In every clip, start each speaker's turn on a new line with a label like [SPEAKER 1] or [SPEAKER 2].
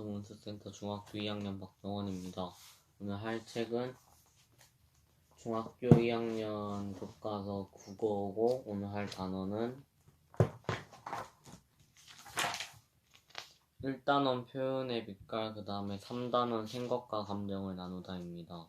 [SPEAKER 1] 문수센터 중학교 2학년 박정원입니다. 오늘 할 책은 중학교 2학년 교과서 국어고, 오늘 할 단어는 1단원 표현의 빛깔, 그 다음에 3단원 생각과 감정을 나누다입니다.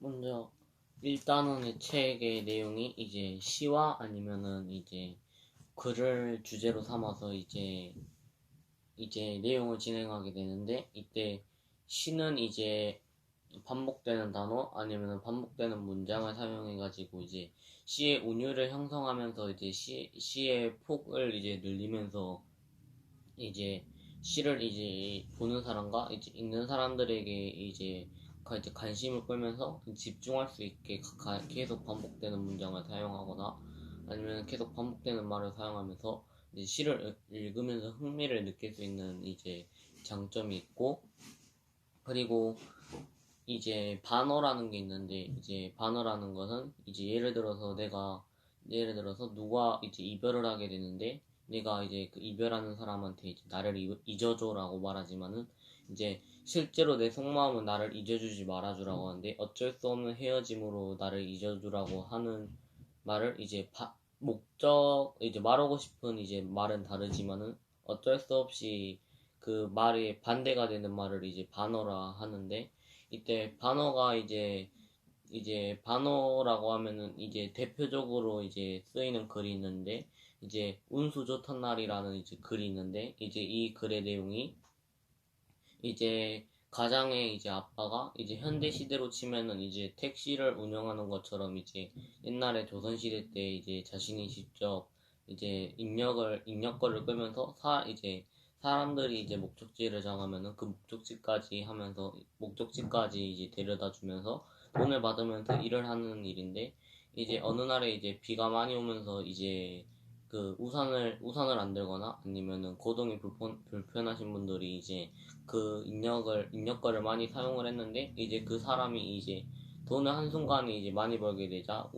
[SPEAKER 1] 먼저 1단원의 책의 내용이 이제 시와 아니면은 이제 글을 주제로 삼아서 이제 내용을 진행하게 되는데, 이때 시는 이제 반복되는 단어 아니면 반복되는 문장을 사용해가지고 이제 시의 운율을 형성하면서 이제 시의 폭을 이제 늘리면서 이제 시를 이제 보는 사람과 이제 읽는 사람들에게 이제 관심을 끌면서 집중할 수 있게 계속 반복되는 문장을 사용하거나 아니면 계속 반복되는 말을 사용하면서 이제 시를 읽으면서 흥미를 느낄 수 있는 이제 장점이 있고, 그리고 이제 반어라는 게 있는데, 이제 반어라는 것은 이제 예를 들어서 누가 이제 이별을 하게 되는데, 내가 이제 그 이별하는 사람한테 이제 나를 잊어줘라고 말하지만은, 이제 실제로 내 속마음은 나를 잊어주지 말아주라고 하는데, 어쩔 수 없는 헤어짐으로 나를 잊어주라고 하는 말을 이제 이제 말하고 싶은 이제 말은 다르지만은 어쩔 수 없이 그 말이 반대가 되는 말을 이제 반어라 하는데, 이때 반어가 이제 반어라고 하면은 이제 대표적으로 이제 쓰이는 글이 있는데, 이제 운수 좋던 날이라는 이제 글이 있는데, 이제 이 글의 내용이 이제 가장의 이제 아빠가 이제 현대 시대로 치면은 이제 택시를 운영하는 것처럼 이제 옛날에 조선 시대 때 이제 자신이 직접 이제 인력거를 끌면서 이제 사람들이 이제 목적지를 정하면은 그 목적지까지 이제 데려다 주면서 돈을 받으면서 일을 하는 일인데, 이제 어느 날에 이제 비가 많이 오면서 이제 그 우산을 안 들거나 아니면은 거동이 불편하신 분들이 이제 그 인력거를 많이 사용을 했는데, 이제 그 사람이 이제 돈을 한순간에 이제 많이 벌게 되자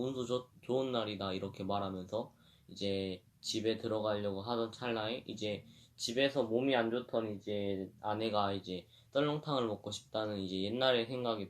[SPEAKER 1] 좋은 날이다 이렇게 말하면서 이제 집에 들어가려고 하던 찰나에 이제 집에서 몸이 안 좋던 이제 아내가 이제 썰렁탕을 먹고 싶다는 이제 옛날의 생각이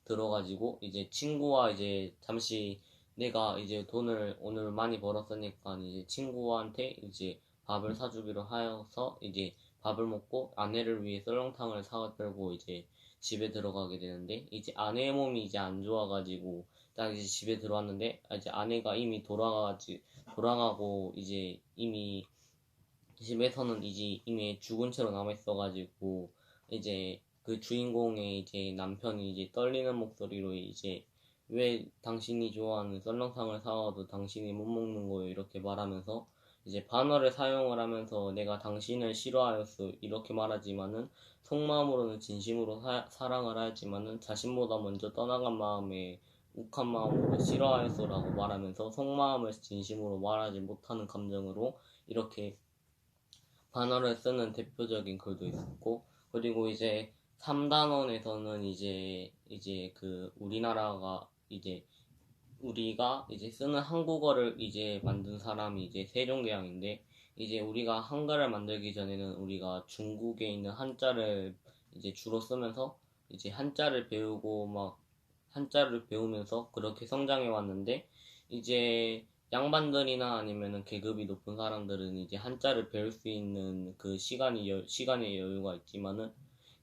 [SPEAKER 1] 들어가지고 이제 친구와 이제 잠시 내가 이제 돈을 오늘 많이 벌었으니까 이제 친구한테 이제 밥을 사주기로 하여서 이제 밥을 먹고 아내를 위해 썰렁탕을 사들고 이제 집에 들어가게 되는데, 이제 아내의 몸이 이제 안 좋아가지고 딱 이제 집에 들어왔는데, 이제 아내가 이미 돌아가고 이제 이미 집에서는 이제 이미 죽은 채로 남아있어가지고 이제 그 주인공의 이제 남편이 이제 떨리는 목소리로 이제 왜 당신이 좋아하는 썰렁탕을 사와도 당신이 못 먹는 거예요 이렇게 말하면서 이제 반어를 사용을 하면서 내가 당신을 싫어하였어 이렇게 말하지만은 속마음으로는 진심으로 사랑을 하였지만은 자신보다 먼저 떠나간 마음에 욱한 마음으로 싫어하였어라고 말하면서 속마음을 진심으로 말하지 못하는 감정으로 이렇게 반어를 쓰는 대표적인 글도 있었고, 그리고 이제 3단원에서는 이제 그 우리가 이제 쓰는 한국어를 이제 만든 사람이 이제 세종대왕인데, 이제 우리가 한글을 만들기 전에는 우리가 중국에 있는 한자를 이제 주로 쓰면서 이제 한자를 배우면서 그렇게 성장해 왔는데, 이제 양반들이나 아니면은 계급이 높은 사람들은 이제 한자를 배울 수 있는 그 시간의 여유가 있지만은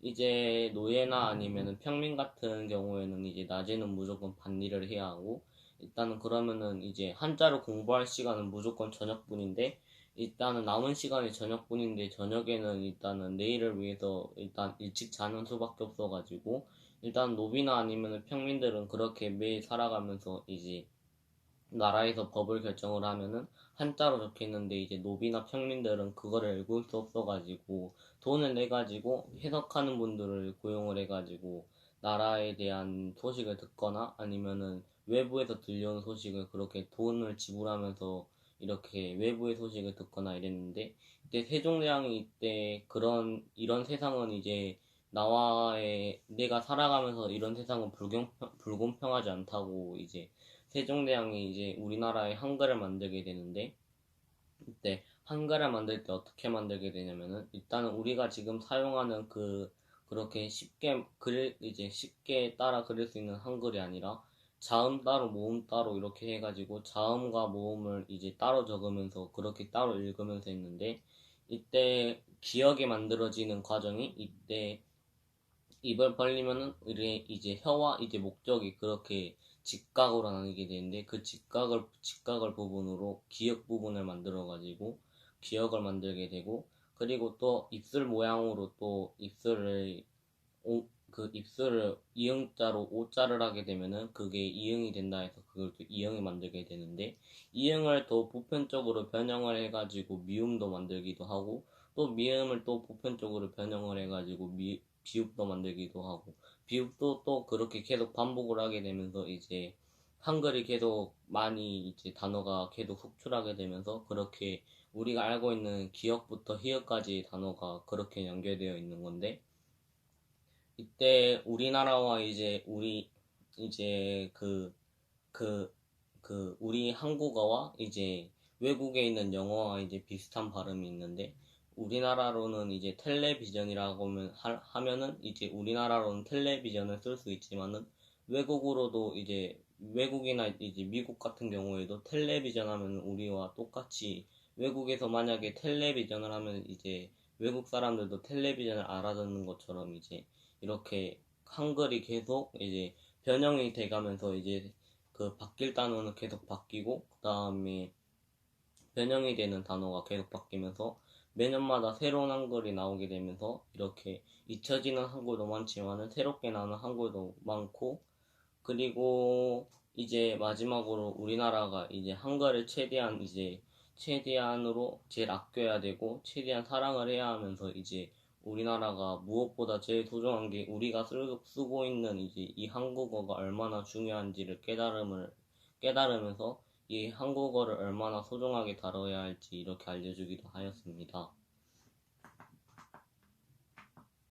[SPEAKER 1] 이제 노예나 아니면은 평민 같은 경우에는 이제 낮에는 무조건 밭일을 해야 하고, 일단은 그러면은 이제 한자를 공부할 시간은 무조건 저녁뿐인데, 일단은 남은 시간이 저녁뿐인데 저녁에는 일단은 내일을 위해서 일단 일찍 자는 수밖에 없어가지고, 일단 노비나 아니면은 평민들은 그렇게 매일 살아가면서 이제 나라에서 법을 결정을 하면은 한자로 적혀있는데, 이제 노비나 평민들은 그거를 읽을 수 없어가지고 돈을 내가지고 해석하는 분들을 고용을 해가지고 나라에 대한 소식을 듣거나 아니면은 외부에서 들려오는 소식을 그렇게 돈을 지불하면서 이렇게 외부의 소식을 듣거나 이랬는데, 이때 세종대왕이 이때 이런 세상은 이제 내가 살아가면서 이런 세상은 불공평하지 않다고 이제 세종대왕이 이제 우리나라에 한글을 만들게 되는데, 이때 한글을 만들 때 어떻게 만들게 되냐면은, 일단은 우리가 지금 사용하는 그렇게 쉽게 따라 그릴 수 있는 한글이 아니라 자음 따로 모음 따로 이렇게 해가지고 자음과 모음을 이제 따로 적으면서 그렇게 따로 읽으면서 했는데, 이때 기억이 만들어지는 과정이 이때 입을 벌리면은 이제 혀와 이제 목적이 그렇게 직각으로 나뉘게 되는데 그 직각을 부분으로 기역 부분을 만들어 가지고 기역을 만들게 되고 그리고 또 입술 모양으로 또 그 입술을 이응자로 오자를 하게 되면은 그게 이응이 된다 해서 그걸 또 이응을 만들게 되는데 이응을 더 보편적으로 변형을 해가지고 미음도 만들기도 하고 또 미음을 또 보편적으로 변형을 해가지고 비읍도 만들기도 하고 비읍도 또 그렇게 계속 반복을 하게 되면서 이제 한글이 계속 많이 이제 단어가 계속 속출하게 되면서 그렇게 우리가 알고 있는 기역부터 희역까지 단어가 그렇게 연결되어 있는 건데 이때 우리나라와 이제 우리 한국어와 이제 외국에 있는 영어와 이제 비슷한 발음이 있는데 우리나라로는 이제 텔레비전이라고 하면은 이제 우리나라로는 텔레비전을 쓸 수 있지만은 외국으로도 이제 외국이나 이제 미국 같은 경우에도 텔레비전 하면 우리와 똑같이 외국에서 만약에 텔레비전을 하면 이제 외국 사람들도 텔레비전을 알아듣는 것처럼 이제 이렇게 한글이 계속 이제 변형이 돼가면서 이제 그 바뀔 단어는 계속 바뀌고 그 다음에 변형이 되는 단어가 계속 바뀌면서 매년마다 새로운 한글이 나오게 되면서 이렇게 잊혀지는 한글도 많지만은 새롭게 나오는 한글도 많고 그리고 이제 마지막으로 우리나라가 이제 한글을 최대한으로 제일 아껴야 되고 최대한 사랑을 해야 하면서 이제 우리나라가 무엇보다 제일 소중한 게 우리가 쓰고 있는 이제 이 한국어가 얼마나 중요한지를 깨달으면서 이 한국어를 얼마나 소중하게 다뤄야 할지 이렇게 알려주기도 하였습니다.